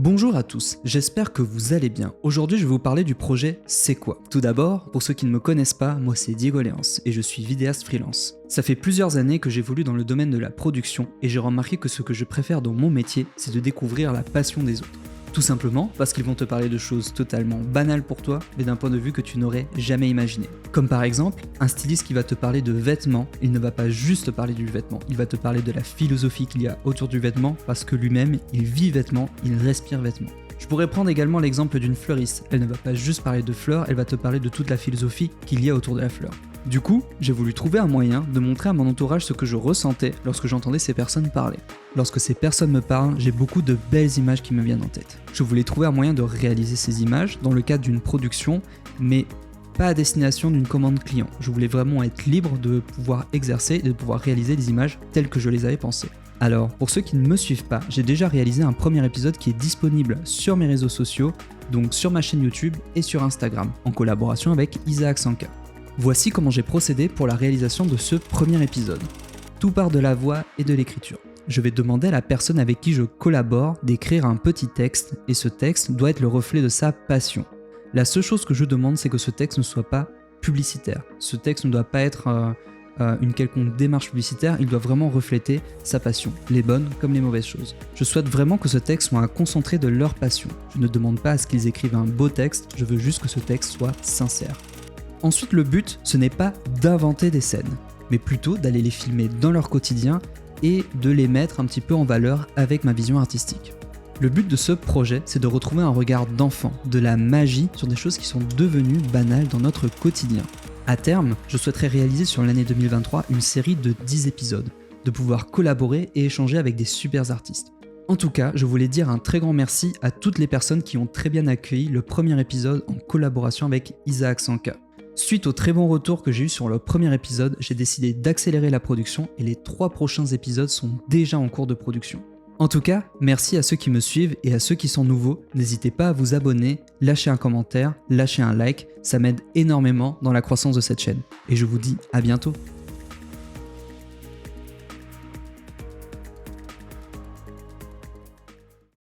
Bonjour à tous, j'espère que vous allez bien. Aujourd'hui je vais vous parler du projet C'est quoi. Tout d'abord, pour ceux qui ne me connaissent pas, moi c'est Diego Léance et je suis vidéaste freelance. Ça fait plusieurs années que j'évolue dans le domaine de la production et j'ai remarqué que ce que je préfère dans mon métier, c'est de découvrir la passion des autres. Tout simplement parce qu'ils vont te parler de choses totalement banales pour toi, mais d'un point de vue que tu n'aurais jamais imaginé. Comme par exemple, un styliste qui va te parler de vêtements, il ne va pas juste te parler du vêtement, il va te parler de la philosophie qu'il y a autour du vêtement, parce que lui-même, il vit vêtements, il respire vêtements. Je pourrais prendre également l'exemple d'une fleuriste, elle ne va pas juste parler de fleurs, elle va te parler de toute la philosophie qu'il y a autour de la fleur. Du coup, j'ai voulu trouver un moyen de montrer à mon entourage ce que je ressentais lorsque j'entendais ces personnes parler. Lorsque ces personnes me parlent, j'ai beaucoup de belles images qui me viennent en tête. Je voulais trouver un moyen de réaliser ces images dans le cadre d'une production, mais pas à destination d'une commande client. Je voulais vraiment être libre de pouvoir exercer et de pouvoir réaliser des images telles que je les avais pensées. Alors, pour ceux qui ne me suivent pas, j'ai déjà réalisé un premier épisode qui est disponible sur mes réseaux sociaux, donc sur ma chaîne YouTube et sur Instagram, en collaboration avec Isaac Sanka. Voici comment j'ai procédé pour la réalisation de ce premier épisode. Tout part de la voix et de l'écriture. Je vais demander à la personne avec qui je collabore d'écrire un petit texte et ce texte doit être le reflet de sa passion. La seule chose que je demande, c'est que ce texte ne soit pas publicitaire. Ce texte ne doit pas être une quelconque démarche publicitaire, il doit vraiment refléter sa passion, les bonnes comme les mauvaises choses. Je souhaite vraiment que ce texte soit un concentré de leur passion. Je ne demande pas à ce qu'ils écrivent un beau texte, je veux juste que ce texte soit sincère. Ensuite, le but, ce n'est pas d'inventer des scènes, mais plutôt d'aller les filmer dans leur quotidien et de les mettre un petit peu en valeur avec ma vision artistique. Le but de ce projet, c'est de retrouver un regard d'enfant, de la magie sur des choses qui sont devenues banales dans notre quotidien. À terme, je souhaiterais réaliser sur l'année 2023 une série de 10 épisodes, de pouvoir collaborer et échanger avec des super artistes. En tout cas, je voulais dire un très grand merci à toutes les personnes qui ont très bien accueilli le premier épisode en collaboration avec Isaac Sanka. Suite au très bon retour que j'ai eu sur le premier épisode, j'ai décidé d'accélérer la production et les 3 prochains épisodes sont déjà en cours de production. En tout cas, merci à ceux qui me suivent et à ceux qui sont nouveaux, n'hésitez pas à vous abonner, lâcher un commentaire, lâcher un like, ça m'aide énormément dans la croissance de cette chaîne. Et je vous dis à bientôt.